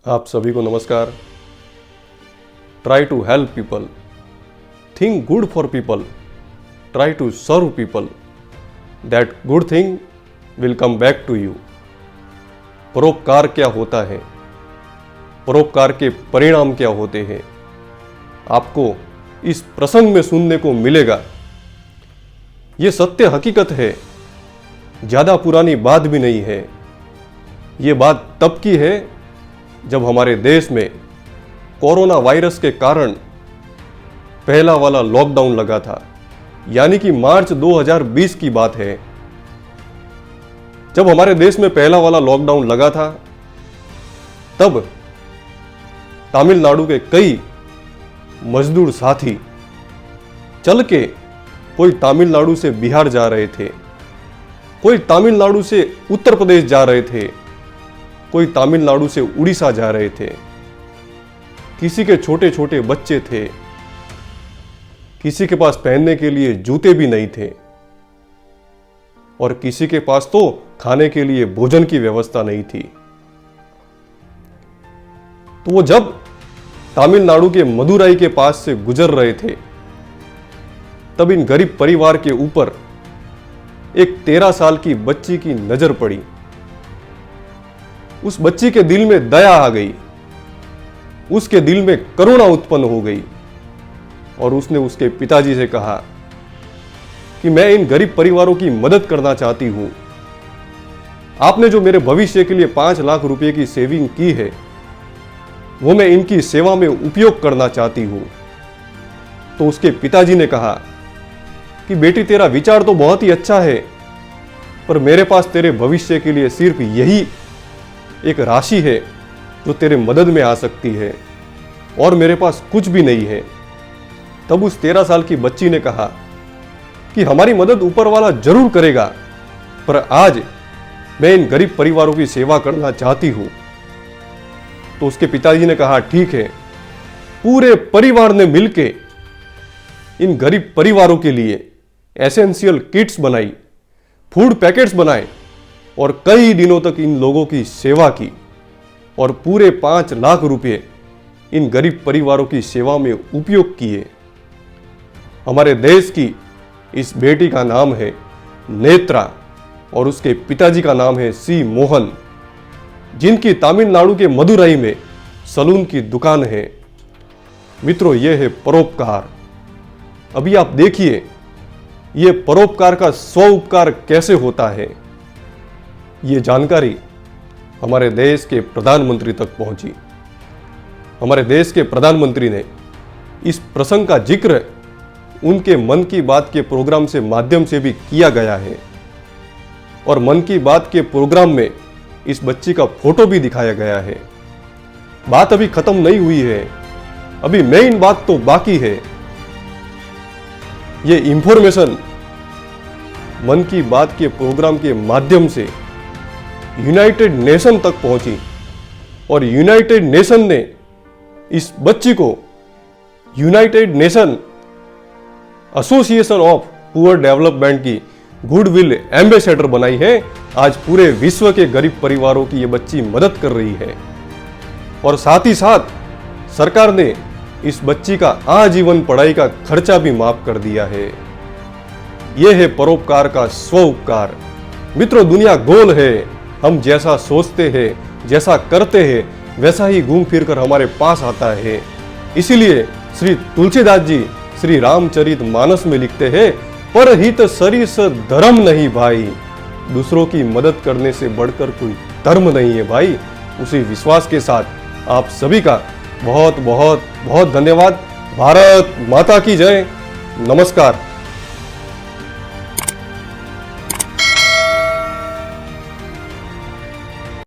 आप सभी को नमस्कार। Try to help people, think good for people, try to serve people, that good thing will come back to you. परोपकार क्या होता है, परोपकार के परिणाम क्या होते हैं, आपको इस प्रसंग में सुनने को मिलेगा। ये सत्य हकीकत है, ज़्यादा पुरानी बात भी नहीं है। ये बात तब की है जब हमारे देश में कोरोना वायरस के कारण पहला वाला लॉकडाउन लगा था, यानी कि मार्च 2020 की बात है। जब हमारे देश में पहला वाला लॉकडाउन लगा था, तब तमिलनाडु के कई मजदूर साथी चल के कोई तमिलनाडु से बिहार जा रहे थे, कोई तमिलनाडु से उत्तर प्रदेश जा रहे थे, कोई तमिलनाडु से उड़ीसा जा रहे थे। किसी के छोटे छोटे बच्चे थे, किसी के पास पहनने के लिए जूते भी नहीं थे, और किसी के पास तो खाने के लिए भोजन की व्यवस्था नहीं थी। तो वो जब तमिलनाडु के मदुराई के पास से गुजर रहे थे, तब इन गरीब परिवार के ऊपर एक 13 साल की बच्ची की नजर पड़ी। उस बच्ची के दिल में दया आ गई, उसके दिल में करुणा उत्पन्न हो गई, और उसने उसके पिताजी से कहा कि मैं इन गरीब परिवारों की मदद करना चाहती हूं। आपने जो मेरे भविष्य के लिए 5 लाख रुपए की सेविंग की है, वो मैं इनकी सेवा में उपयोग करना चाहती हूं। तो उसके पिताजी ने कहा कि बेटी, तेरा विचार तो बहुत ही अच्छा है, पर मेरे पास तेरे भविष्य के लिए सिर्फ यही एक राशि है जो तेरे मदद में आ सकती है, और मेरे पास कुछ भी नहीं है। तब उस 13 साल की बच्ची ने कहा कि हमारी मदद ऊपर वाला जरूर करेगा, पर आज मैं इन गरीब परिवारों की सेवा करना चाहती हूं। तो उसके पिताजी ने कहा ठीक है। पूरे परिवार ने मिलके इन गरीब परिवारों के लिए एसेंशियल किट्स बनाई, फूड पैकेट्स बनाए, और कई दिनों तक इन लोगों की सेवा की, और पूरे 5 लाख रुपए इन गरीब परिवारों की सेवा में उपयोग किए। हमारे देश की इस बेटी का नाम है नेत्रा, और उसके पिताजी का नाम है सी मोहन, जिनकी तमिलनाडु के मदुराई में सलून की दुकान है। मित्रों, यह है परोपकार। अभी आप देखिए ये परोपकार का स्व उपकार कैसे होता है। ये जानकारी हमारे देश के प्रधानमंत्री तक पहुंची। हमारे देश के प्रधानमंत्री ने इस प्रसंग का जिक्र उनके मन की बात के प्रोग्राम से माध्यम से भी किया गया है, और मन की बात के प्रोग्राम में इस बच्ची का फोटो भी दिखाया गया है। बात अभी खत्म नहीं हुई है, अभी मेन बात तो बाकी है। ये इंफॉर्मेशन मन की बात के प्रोग्राम के माध्यम से यूनाइटेड नेशन तक पहुंची, और यूनाइटेड नेशन ने इस बच्ची को United nation association of poor development की गुडविल एम्बेसडर बनाई है। आज पूरे विश्व के गरीब परिवारों की ये बच्ची मदद कर रही है, और साथ ही साथ सरकार ने इस बच्ची का आजीवन पढ़ाई का खर्चा भी माफ कर दिया है। यह है परोपकार का स्व उपकार। मित्रों, दुनिया गोल है, हम जैसा सोचते हैं, जैसा करते हैं, वैसा ही घूम फिर कर हमारे पास आता है। इसीलिए श्री तुलसीदास जी श्री रामचरित मानस में लिखते हैं, परहित सरिस धर्म नहीं भाई। दूसरों की मदद करने से बढ़कर कोई धर्म नहीं है भाई। उसी विश्वास के साथ आप सभी का बहुत बहुत बहुत धन्यवाद। भारत माता की जय। नमस्कार।